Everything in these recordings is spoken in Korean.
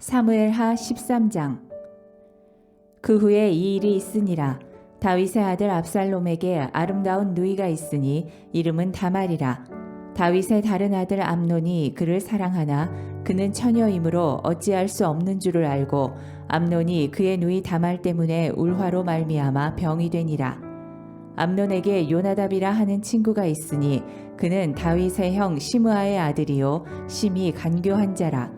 사무엘하 13장. 그 후에 이 일이 있으니라. 다윗의 아들 압살롬에게 아름다운 누이가 있으니 이름은 다말이라. 다윗의 다른 아들 암논이 그를 사랑하나 그는 처녀이므로 어찌할 수 없는 줄을 알고 암논이 그의 누이 다말 때문에 울화로 말미암아 병이 되니라. 암논에게 요나답이라 하는 친구가 있으니 그는 다윗의 형 시므아의 아들이요 심히 간교한 자라.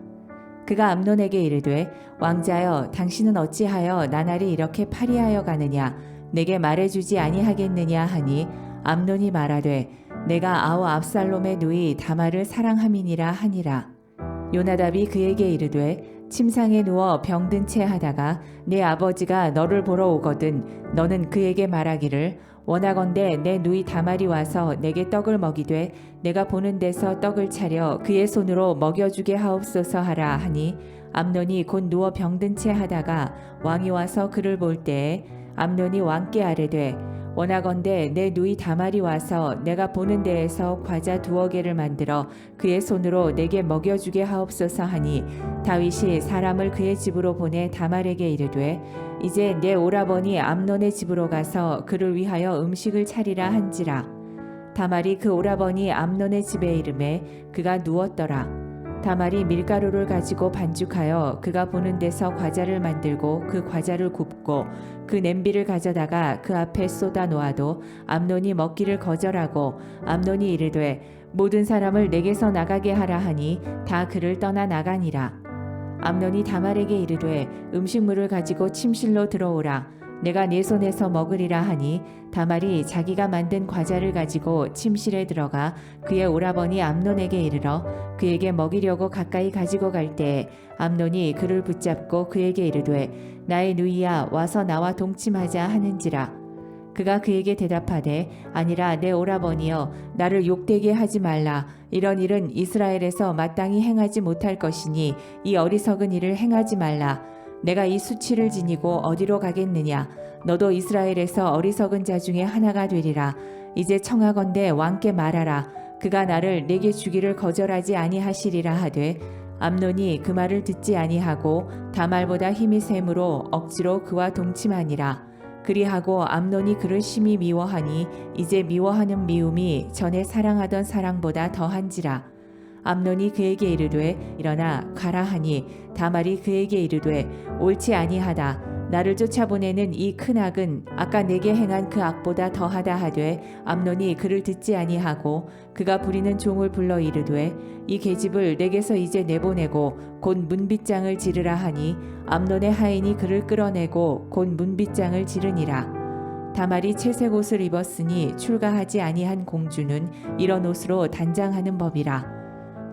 그가 암논에게 이르되 왕자여 당신은 어찌하여 나날이 이렇게 파리하여 가느냐 내게 말해주지 아니하겠느냐 하니 암논이 말하되 내가 아우 압살롬의 누이 다말을 사랑함이니라 하니라. 요나답이 그에게 이르되 침상에 누워 병든 채 하다가 내 아버지가 너를 보러 오거든 너는 그에게 말하기를 원하건대 내 누이 다말이 와서 내게 떡을 먹이되 내가 보는 데서 떡을 차려 그의 손으로 먹여주게 하옵소서 하라 하니 암논이 곧 누워 병든 채 하다가 왕이 와서 그를 볼 때에 암논이 왕께 아뢰되 원하건대 내 누이 다말이 와서 내가 보는 데에서 과자 2개를 만들어 그의 손으로 내게 먹여주게 하옵소서 하니 다윗이 사람을 그의 집으로 보내 다말에게 이르되 이제 내 오라버니 암논의 집으로 가서 그를 위하여 음식을 차리라 한지라. 다말이 그 오라버니 암논의 집에 이르매 그가 누웠더라. 다말이 밀가루를 가지고 반죽하여 그가 보는 데서 과자를 만들고 그 과자를 굽고 그 냄비를 가져다가 그 앞에 쏟아 놓아도 암논이 먹기를 거절하고 암논이 이르되 모든 사람을 내게서 나가게 하라 하니 다 그를 떠나 나가니라. 암논이 다말에게 이르되 음식물을 가지고 침실로 들어오라. 내가 네 손에서 먹으리라 하니 다말이 자기가 만든 과자를 가지고 침실에 들어가 그의 오라버니 암논에게 이르러 그에게 먹이려고 가까이 가지고 갈 때에 암논이 그를 붙잡고 그에게 이르되 나의 누이야 와서 나와 동침하자 하는지라. 그가 그에게 대답하되 아니라 내 오라버니여 나를 욕되게 하지 말라. 이런 일은 이스라엘에서 마땅히 행하지 못할 것이니 이 어리석은 일을 행하지 말라. 내가 이 수치를 지니고 어디로 가겠느냐. 너도 이스라엘에서 어리석은 자 중에 하나가 되리라. 이제 청하건대 왕께 말하라. 그가 나를 내게 주기를 거절하지 아니하시리라 하되 암논이 그 말을 듣지 아니하고 다말보다 힘이 셈으로 억지로 그와 동침하니라. 그리하고 암논이 그를 심히 미워하니 이제 미워하는 미움이 전에 사랑하던 사랑보다 더한지라. 암논이 그에게 이르되 일어나 가라 하니 다말이 그에게 이르되 옳지 아니하다. 나를 쫓아보내는 이 큰 악은 아까 내게 행한 그 악보다 더하다 하되 암논이 그를 듣지 아니하고 그가 부리는 종을 불러 이르되 이 계집을 내게서 이제 내보내고 곧 문빗장을 지르라 하니 암논의 하인이 그를 끌어내고 곧 문빗장을 지르니라. 다말이 채색 옷을 입었으니 출가하지 아니한 공주는 이런 옷으로 단장하는 법이라.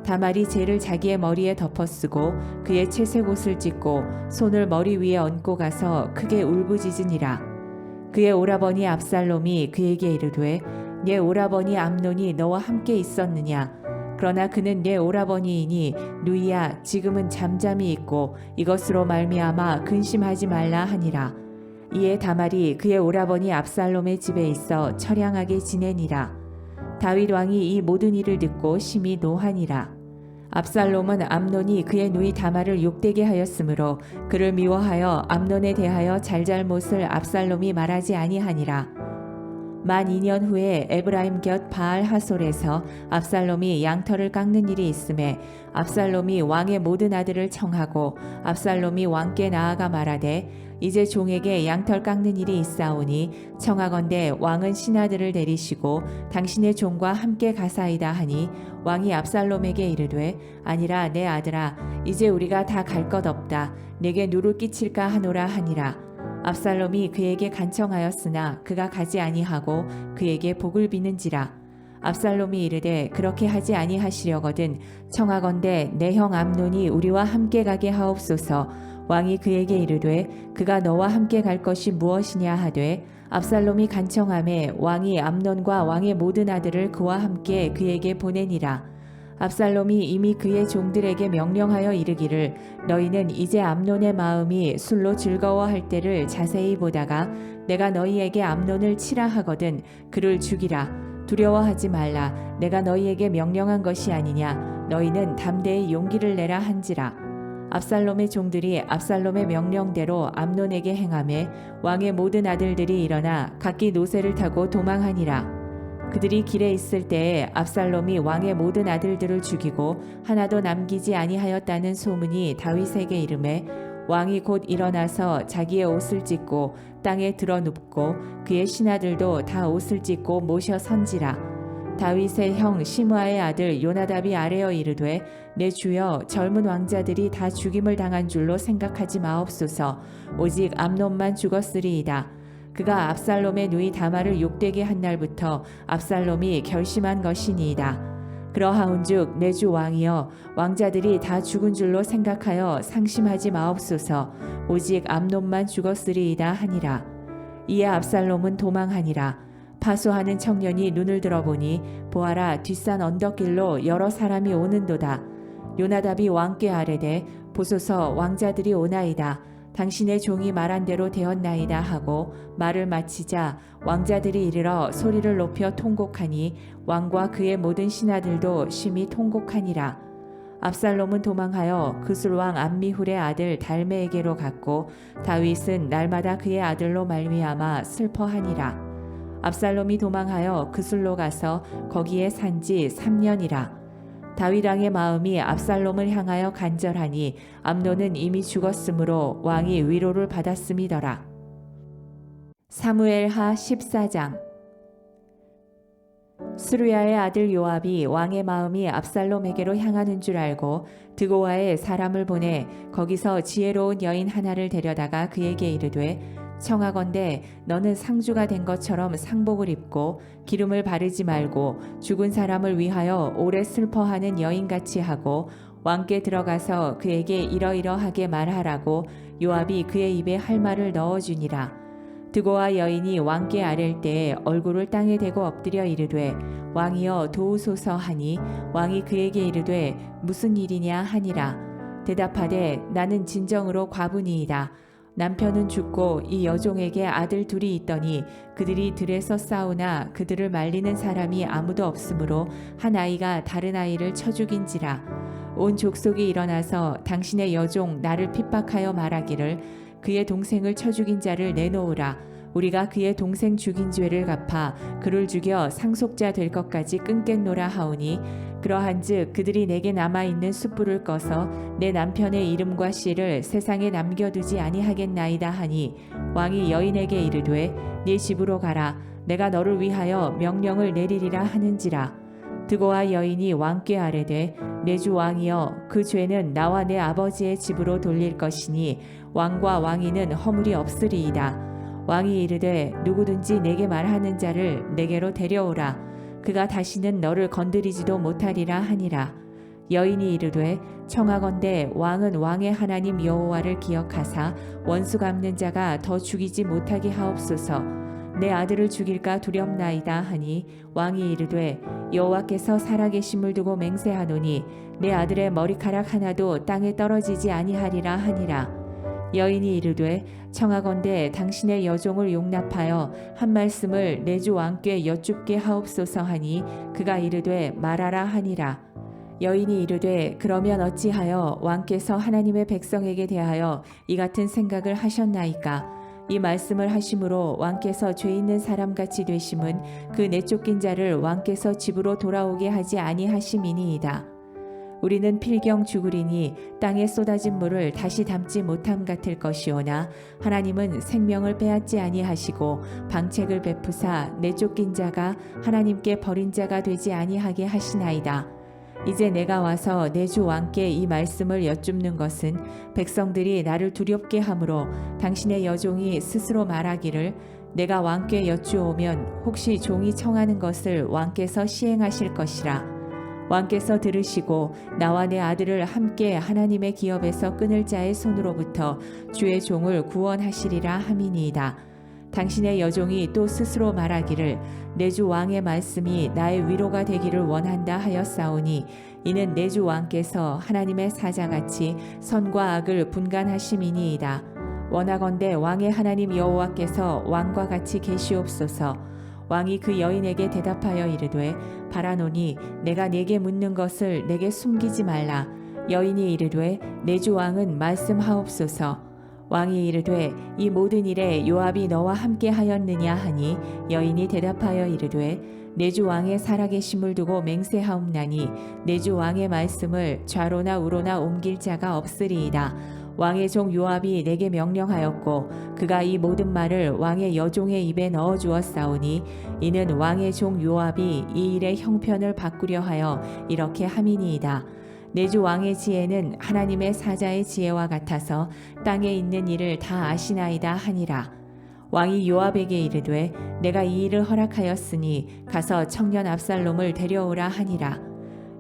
다말이 재를 자기의 머리에 덮어쓰고 그의 채색 옷을 찢고 손을 머리 위에 얹고 가서 크게 울부짖으니라. 그의 오라버니 압살롬이 그에게 이르되 네 오라버니 암논이 너와 함께 있었느냐. 그러나 그는 네 오라버니이니 누이야 지금은 잠잠히 있고 이것으로 말미암아 근심하지 말라 하니라. 이에 다말이 그의 오라버니 압살롬의 집에 있어 처량하게 지내니라. 다윗 왕이 이 모든 일을 듣고 심히 노하니라. 압살롬은 암논이 그의 누이 다말을 욕되게 하였으므로 그를 미워하여 암논에 대하여 잘잘못을 압살롬이 말하지 아니하니라. 만 2년 후에 에브라임 곁 바알 하솔에서 압살롬이 양털을 깎는 일이 있음에 압살롬이 왕의 모든 아들을 청하고 압살롬이 왕께 나아가 말하되 이제 종에게 양털 깎는 일이 있사오니 청하건대 왕은 신하들을 내리시고 당신의 종과 함께 가사이다 하니 왕이 압살롬에게 이르되 아니라 내 아들아 이제 우리가 다 갈 것 없다. 내게 누를 끼칠까 하노라 하니라. 압살롬이 그에게 간청하였으나 그가 가지 아니하고 그에게 복을 비는지라. 압살롬이 이르되 그렇게 하지 아니하시려거든 청하건대 내 형 암논이 우리와 함께 가게 하옵소서. 왕이 그에게 이르되 그가 너와 함께 갈 것이 무엇이냐 하되 압살롬이 간청하매 왕이 암논과 왕의 모든 아들을 그와 함께 그에게 보내니라. 압살롬이 이미 그의 종들에게 명령하여 이르기를 너희는 이제 암논의 마음이 술로 즐거워할 때를 자세히 보다가 내가 너희에게 암논을 치라 하거든 그를 죽이라. 두려워하지 말라. 내가 너희에게 명령한 것이 아니냐. 너희는 담대히 용기를 내라 한지라. 압살롬의 종들이 압살롬의 명령대로 암논에게 행하매 왕의 모든 아들들이 일어나 각기 노새를 타고 도망하니라. 그들이 길에 있을 때에 압살롬이 왕의 모든 아들들을 죽이고 하나도 남기지 아니하였다는 소문이 다윗에게 이르매 왕이 곧 일어나서 자기의 옷을 찢고 땅에 드러 눕고 그의 신하들도 다 옷을 찢고 모셔 선지라. 다윗의 형 시므아의 아들 요나답이 아뢰어 이르되 내 주여 젊은 왕자들이 다 죽임을 당한 줄로 생각하지 마옵소서. 오직 암논만 죽었으리이다. 그가 압살롬의 누이 다말을 욕되게 한 날부터 압살롬이 결심한 것이니이다. 그러하온즉 내 주 왕이여 왕자들이 다 죽은 줄로 생각하여 상심하지 마옵소서. 오직 암논만 죽었으리이다 하니라. 이에 압살롬은 도망하니라. 파수하는 청년이 눈을 들어보니 보아라 뒷산 언덕길로 여러 사람이 오는도다. 요나답이 왕께 아뢰되 보소서 왕자들이 오나이다. 당신의 종이 말한 대로 되었나이다 하고 말을 마치자 왕자들이 이르러 소리를 높여 통곡하니 왕과 그의 모든 신하들도 심히 통곡하니라. 압살롬은 도망하여 그술왕 암미훌의 아들 달메에게로 갔고 다윗은 날마다 그의 아들로 말미암아 슬퍼하니라. 압살롬이 도망하여 그술로 가서 거기에 산지 3년이라. 다윗 왕의 마음이 압살롬을 향하여 간절하니 암논은 이미 죽었으므로 왕이 위로를 받았음이더라. 사무엘하 14장. 스루야의 아들 요압이 왕의 마음이 압살롬에게로 향하는 줄 알고 드고아에 사람을 보내 거기서 지혜로운 여인 하나를 데려다가 그에게 이르되 청하건대 너는 상주가 된 것처럼 상복을 입고 기름을 바르지 말고 죽은 사람을 위하여 오래 슬퍼하는 여인같이 하고 왕께 들어가서 그에게 이러이러하게 말하라고 요압이 그의 입에 할 말을 넣어주니라. 드고아 여인이 왕께 아랠 때에 얼굴을 땅에 대고 엎드려 이르되 왕이여 도우소서 하니 왕이 그에게 이르되 무슨 일이냐 하니라. 대답하되 나는 진정으로 과부니이다. 남편은 죽고 이 여종에게 아들 둘이 있더니 그들이 들에서 싸우나 그들을 말리는 사람이 아무도 없으므로 한 아이가 다른 아이를 쳐 죽인지라. 온 족속이 일어나서 당신의 여종 나를 핍박하여 말하기를 그의 동생을 쳐 죽인 자를 내놓으라. 우리가 그의 동생 죽인 죄를 갚아 그를 죽여 상속자 될 것까지 끊겠노라 하오니 그러한즉 그들이 내게 남아있는 숯불을 꺼서 내 남편의 이름과 씨를 세상에 남겨두지 아니하겠나이다 하니 왕이 여인에게 이르되 네 집으로 가라. 내가 너를 위하여 명령을 내리리라 하는지라. 드고아 여인이 왕께 아뢰되 내 주 왕이여 그 죄는 나와 내 아버지의 집으로 돌릴 것이니 왕과 왕위는 허물이 없으리이다. 왕이 이르되 누구든지 내게 말하는 자를 내게로 데려오라. 그가 다시는 너를 건드리지도 못하리라 하니라. 여인이 이르되 청하건대 왕은 왕의 하나님 여호와를 기억하사 원수 갚는 자가 더 죽이지 못하게 하옵소서. 내 아들을 죽일까 두렵나이다 하니 왕이 이르되 여호와께서 살아계심을 두고 맹세하노니 내 아들의 머리카락 하나도 땅에 떨어지지 아니하리라 하니라. 여인이 이르되 청하건대 당신의 여종을 용납하여 한 말씀을 내 주 왕께 여쭙게 하옵소서 하니 그가 이르되 말하라 하니라. 여인이 이르되 그러면 어찌하여 왕께서 하나님의 백성에게 대하여 이 같은 생각을 하셨나이까? 이 말씀을 하심으로 왕께서 죄 있는 사람같이 되심은 그 내쫓긴 자를 왕께서 집으로 돌아오게 하지 아니하심이니이다. 우리는 필경 죽으리니 땅에 쏟아진 물을 다시 담지 못함 같을 것이오나 하나님은 생명을 빼앗지 아니하시고 방책을 베푸사 내쫓긴 자가 하나님께 버린 자가 되지 아니하게 하시나이다. 이제 내가 와서 내 주 왕께 이 말씀을 여쭙는 것은 백성들이 나를 두렵게 하므로 당신의 여종이 스스로 말하기를 내가 왕께 여쭈오면 혹시 종이 청하는 것을 왕께서 시행하실 것이라. 왕께서 들으시고 나와 내 아들을 함께 하나님의 기업에서 끊을 자의 손으로부터 주의 종을 구원하시리라 함이니이다. 당신의 여종이 또 스스로 말하기를 내 주 왕의 말씀이 나의 위로가 되기를 원한다 하였사오니 이는 내 주 왕께서 하나님의 사자같이 선과 악을 분간하심이니이다. 원하건대 왕의 하나님 여호와께서 왕과 같이 계시옵소서. 왕이 그 여인에게 대답하여 이르되 바라노니 내가 네게 묻는 것을 내게 숨기지 말라. 여인이 이르되 내 주 왕은 말씀하옵소서. 왕이 이르되 이 모든 일에 요압이 너와 함께 하였느냐 하니 여인이 대답하여 이르되 내 주 왕의 살아계심을 두고 맹세하옵나니 내 주 왕의 말씀을 좌로나 우로나 옮길 자가 없으리이다. 왕의 종 요압이 내게 명령하였고 그가 이 모든 말을 왕의 여종의 입에 넣어 주었사오니 이는 왕의 종 요압이 이 일의 형편을 바꾸려 하여 이렇게 함이니이다. 내 주 왕의 지혜는 하나님의 사자의 지혜와 같아서 땅에 있는 일을 다 아시나이다 하니라. 왕이 요압에게 이르되 내가 이 일을 허락하였으니 가서 청년 압살롬을 데려오라 하니라.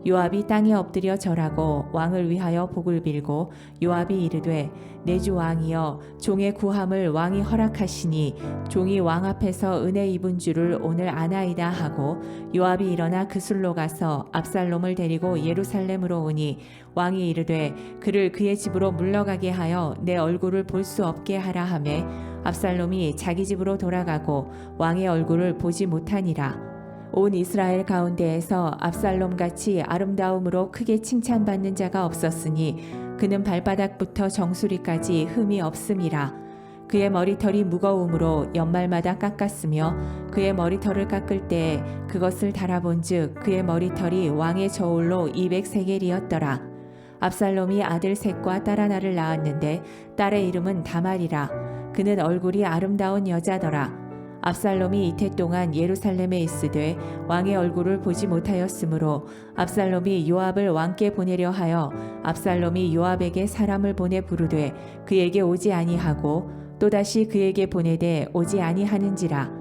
요압이 땅에 엎드려 절하고 왕을 위하여 복을 빌고 요압이 이르되 내 주 왕이여 종의 구함을 왕이 허락하시니 종이 왕 앞에서 은혜 입은 줄을 오늘 아나이다 하고 요압이 일어나 그술로 가서 압살롬을 데리고 예루살렘으로 오니 왕이 이르되 그를 그의 집으로 물러가게 하여 내 얼굴을 볼 수 없게 하라 하매 압살롬이 자기 집으로 돌아가고 왕의 얼굴을 보지 못하니라. 온 이스라엘 가운데에서 압살롬 같이 아름다움으로 크게 칭찬받는 자가 없었으니 그는 발바닥부터 정수리까지 흠이 없음이라. 그의 머리털이 무거움으로 연말마다 깎았으며 그의 머리털을 깎을 때에 그것을 달아본즉 그의 머리털이 왕의 저울로 200세겔이었더라. 압살롬이 아들 셋과 딸 하나를 낳았는데 딸의 이름은 다말이라. 그는 얼굴이 아름다운 여자더라. 압살롬이 이태 동안 예루살렘에 있으되 왕의 얼굴을 보지 못하였으므로 압살롬이 요압을 왕께 보내려 하여 압살롬이 요압에게 사람을 보내 부르되 그에게 오지 아니하고 또다시 그에게 보내되 오지 아니하는지라.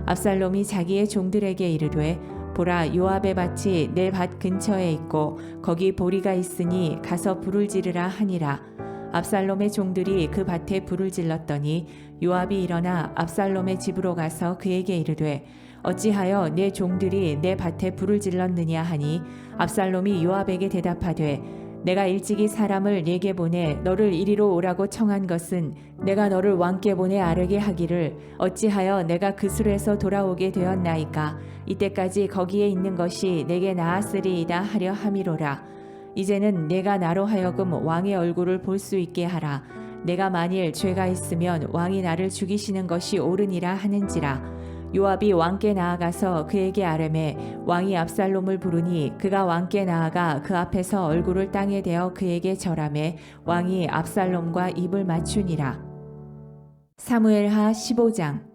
압살롬이 자기의 종들에게 이르되 보라 요압의 밭이 내 밭 근처에 있고 거기 보리가 있으니 가서 불을 지르라 하니라. 압살롬의 종들이 그 밭에 불을 질렀더니 요압이 일어나 압살롬의 집으로 가서 그에게 이르되 어찌하여 내 종들이 내 밭에 불을 질렀느냐 하니 압살롬이 요압에게 대답하되 내가 일찍이 사람을 네게 보내 너를 이리로 오라고 청한 것은 내가 너를 왕께 보내 아뢰게 하기를 어찌하여 내가 그술에서 돌아오게 되었나이까 이때까지 거기에 있는 것이 내게 나았으리이다 하려 함이로라. 이제는 내가 나로 하여금 왕의 얼굴을 볼 수 있게 하라. 내가 만일 죄가 있으면 왕이 나를 죽이시는 것이 옳으니라 하는지라. 요압이 왕께 나아가서 그에게 아뢰매 왕이 압살롬을 부르니 그가 왕께 나아가 그 앞에서 얼굴을 땅에 대어 그에게 절하매 왕이 압살롬과 입을 맞추니라. 사무엘하 15장.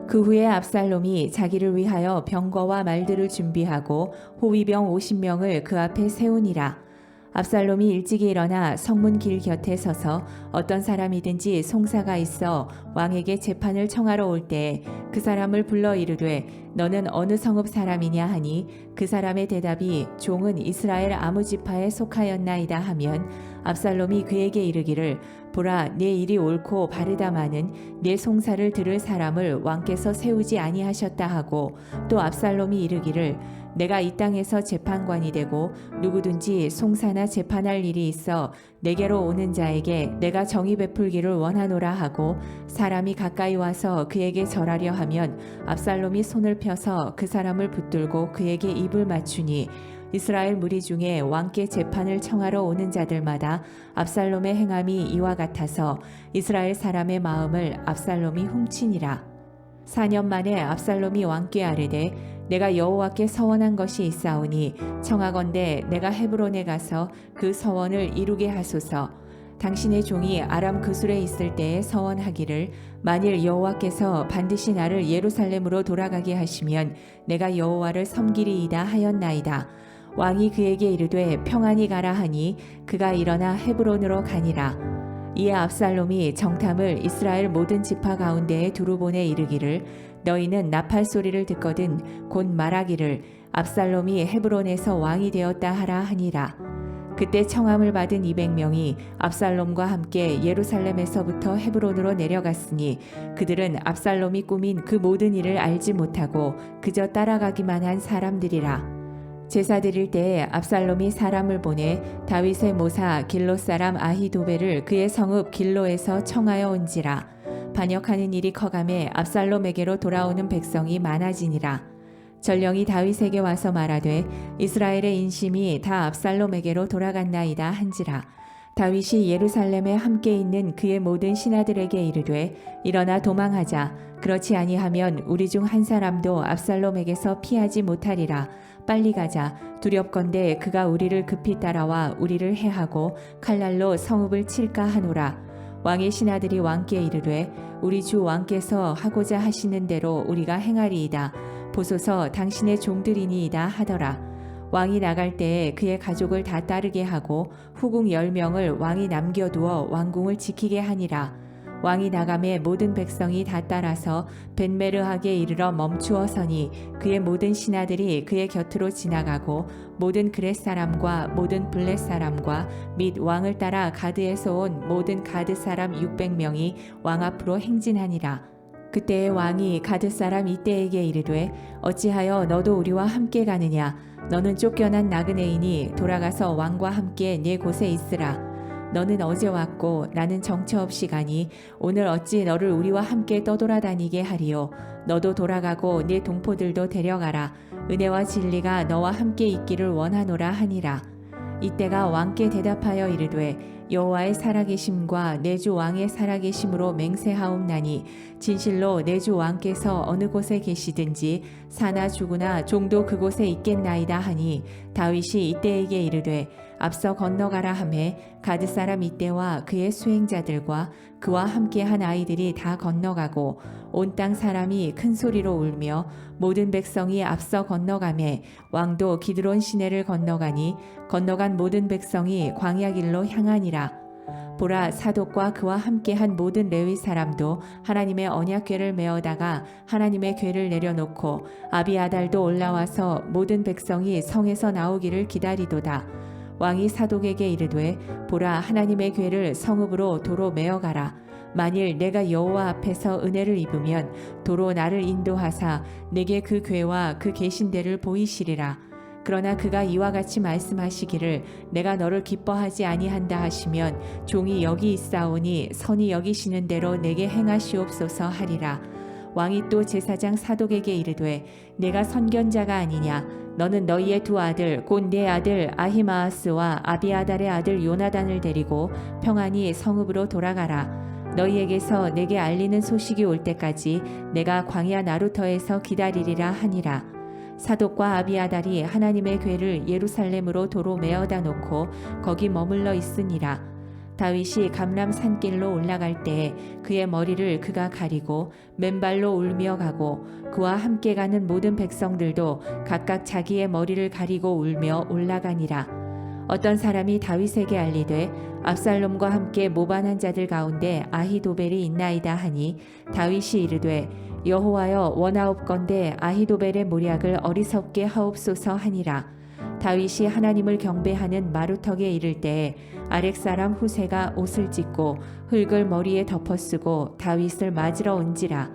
그 후에 압살롬이 자기를 위하여 병거와 말들을 준비하고 호위병 50명을 그 앞에 세우니라. 압살롬이 일찍이 일어나 성문 길 곁에 서서 어떤 사람이든지 송사가 있어 왕에게 재판을 청하러 올 때에 그 사람을 불러 이르되 너는 어느 성읍 사람이냐 하니 그 사람의 대답이 종은 이스라엘 아무 지파에 속하였나이다 하면 압살롬이 그에게 이르기를 보라 내 일이 옳고 바르다마는 내 송사를 들을 사람을 왕께서 세우지 아니하셨다 하고 또 압살롬이 이르기를 내가 이 땅에서 재판관이 되고 누구든지 송사나 재판할 일이 있어 내게로 오는 자에게 내가 정의 베풀기를 원하노라 하고 사람이 가까이 와서 그에게 절하려 하면 압살롬이 손을 펴서 그 사람을 붙들고 그에게 입을 맞추니 이스라엘 무리 중에 왕께 재판을 청하러 오는 자들마다 압살롬의 행함이 이와 같아서 이스라엘 사람의 마음을 압살롬이 훔치니라. 4년 만에 압살롬이 왕께 아뢰되 내가 여호와께 서원한 것이 있사오니 청하건대 내가 헤브론에 가서 그 서원을 이루게 하소서. 당신의 종이 아람 그술에 있을 때에 서원하기를 만일 여호와께서 반드시 나를 예루살렘으로 돌아가게 하시면 내가 여호와를 섬기리이다 하였나이다. 왕이 그에게 이르되 평안히 가라 하니 그가 일어나 헤브론으로 가니라. 이에 압살롬이 정탐을 이스라엘 모든 지파 가운데에 두루 보내 이르기를 너희는 나팔 소리를 듣거든 곧 말하기를 압살롬이 헤브론에서 왕이 되었다 하라 하니라. 그때 청함을 받은 200명이 압살롬과 함께 예루살렘에서부터 헤브론으로 내려갔으니 그들은 압살롬이 꾸민 그 모든 일을 알지 못하고 그저 따라가기만 한 사람들이라. 제사 드릴 때에 압살롬이 사람을 보내 다윗의 모사 길로 사람 아히도벨을 그의 성읍 길로에서 청하여 온지라. 반역하는 일이 커가매 압살롬에게로 돌아오는 백성이 많아지니라. 전령이 다윗에게 와서 말하되 이스라엘의 인심이 다 압살롬에게로 돌아갔나이다 한지라. 다윗이 예루살렘에 함께 있는 그의 모든 신하들에게 이르되 일어나 도망하자. 그렇지 아니하면 우리 중 한 사람도 압살롬에게서 피하지 못하리라. 빨리 가자. 두렵건대 그가 우리를 급히 따라와 우리를 해하고 칼날로 성읍을 칠까 하노라. 왕의 신하들이 왕께 이르되 우리 주 왕께서 하고자 하시는 대로 우리가 행하리이다. 보소서 당신의 종들이니이다 하더라. 왕이 나갈 때에 그의 가족을 다 따르게 하고 후궁 10명을 왕이 남겨두어 왕궁을 지키게 하니라. 왕이 나감에 모든 백성이 다 따라서 벳메르하게 이르러 멈추어 서니 그의 모든 신하들이 그의 곁으로 지나가고 모든 그렛 사람과 모든 블렛 사람과 및 왕을 따라 가드에서 온 모든 가드 사람 600명이 왕 앞으로 행진하니라. 그때에 왕이 가드 사람 이때에게 이르되 어찌하여 너도 우리와 함께 가느냐. 너는 쫓겨난 나그네이니 돌아가서 왕과 함께 네 곳에 있으라. 너는 어제 왔고 나는 정처 없이 가니 오늘 어찌 너를 우리와 함께 떠돌아다니게 하리요. 너도 돌아가고 네 동포들도 데려가라. 은혜와 진리가 너와 함께 있기를 원하노라 하니라. 이때가 왕께 대답하여 이르되 여호와의 살아계심과 내 주 왕의 살아계심으로 맹세하옵나니 진실로 내 주 왕께서 어느 곳에 계시든지 사나 죽으나 종도 그곳에 있겠나이다 하니 다윗이 이때에게 이르되 앞서 건너가라 하매 가드 사람 이때와 그의 수행자들과 그와 함께한 아이들이 다 건너가고 온 땅 사람이 큰 소리로 울며 모든 백성이 앞서 건너가매 왕도 기드론 시내를 건너가니 건너간 모든 백성이 광야 길로 향하니라. 보라 사독과 그와 함께한 모든 레위 사람도 하나님의 언약궤를 메어다가 하나님의 궤를 내려놓고 아비아달도 올라와서 모든 백성이 성에서 나오기를 기다리도다. 왕이 사독에게 이르되 보라 하나님의 궤를 성읍으로 도로 메어가라. 만일 내가 여호와 앞에서 은혜를 입으면 도로 나를 인도하사 내게 그 궤와 그 계신 데를 보이시리라. 그러나 그가 이와 같이 말씀하시기를 내가 너를 기뻐하지 아니한다 하시면 종이 여기 있사오니 선이 여기시는 대로 내게 행하시옵소서 하리라. 왕이 또 제사장 사독에게 이르되 내가 선견자가 아니냐. 너는 너희의 두 아들 곧 내 아들 아히마아스와 아비아달의 아들 요나단을 데리고 평안히 성읍으로 돌아가라. 너희에게서 내게 알리는 소식이 올 때까지 내가 광야 나루터에서 기다리리라 하니라. 사독과 아비아달이 하나님의 궤를 예루살렘으로 도로 메어다 놓고 거기 머물러 있으니라. 다윗이 감람 산길로 올라갈 때에 그의 머리를 그가 가리고 맨발로 울며 가고 그와 함께 가는 모든 백성들도 각각 자기의 머리를 가리고 울며 올라가니라. 어떤 사람이 다윗에게 알리되 압살롬과 함께 모반한 자들 가운데 아히도벨이 있나이다 하니 다윗이 이르되 여호와여 원하옵건대 아히도벨의 모략을 어리석게 하옵소서 하니라. 다윗이 하나님을 경배하는 마루턱에 이를 때에 아렉 사람 후세가 옷을 찢고 흙을 머리에 덮어쓰고 다윗을 맞으러 온지라.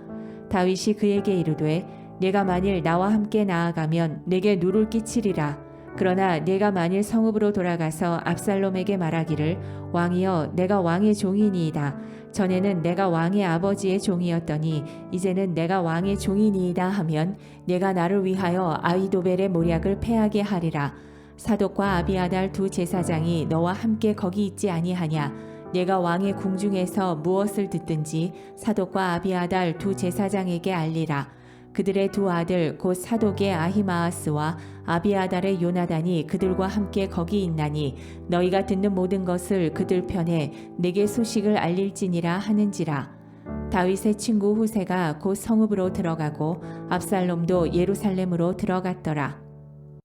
다윗이 그에게 이르되 내가 만일 나와 함께 나아가면 내게 누를 끼치리라. 그러나 내가 만일 성읍으로 돌아가서 압살롬에게 말하기를 왕이여 내가 왕의 종이니이다. 전에는 내가 왕의 아버지의 종이었더니 이제는 내가 왕의 종이니이다 하면 내가 나를 위하여 아히도벨의 모략을 패하게 하리라. 사독과 아비아달 두 제사장이 너와 함께 거기 있지 아니하냐. 내가 왕의 궁중에서 무엇을 듣든지 사독과 아비아달 두 제사장에게 알리라. 그들의 두 아들 곧 사독의 아히마아스와 아비아달의 요나단이 그들과 함께 거기 있나니 너희가 듣는 모든 것을 그들 편에 내게 소식을 알릴지니라 하는지라. 다윗의 친구 후세가 곧 성읍으로 들어가고 압살롬도 예루살렘으로 들어갔더라.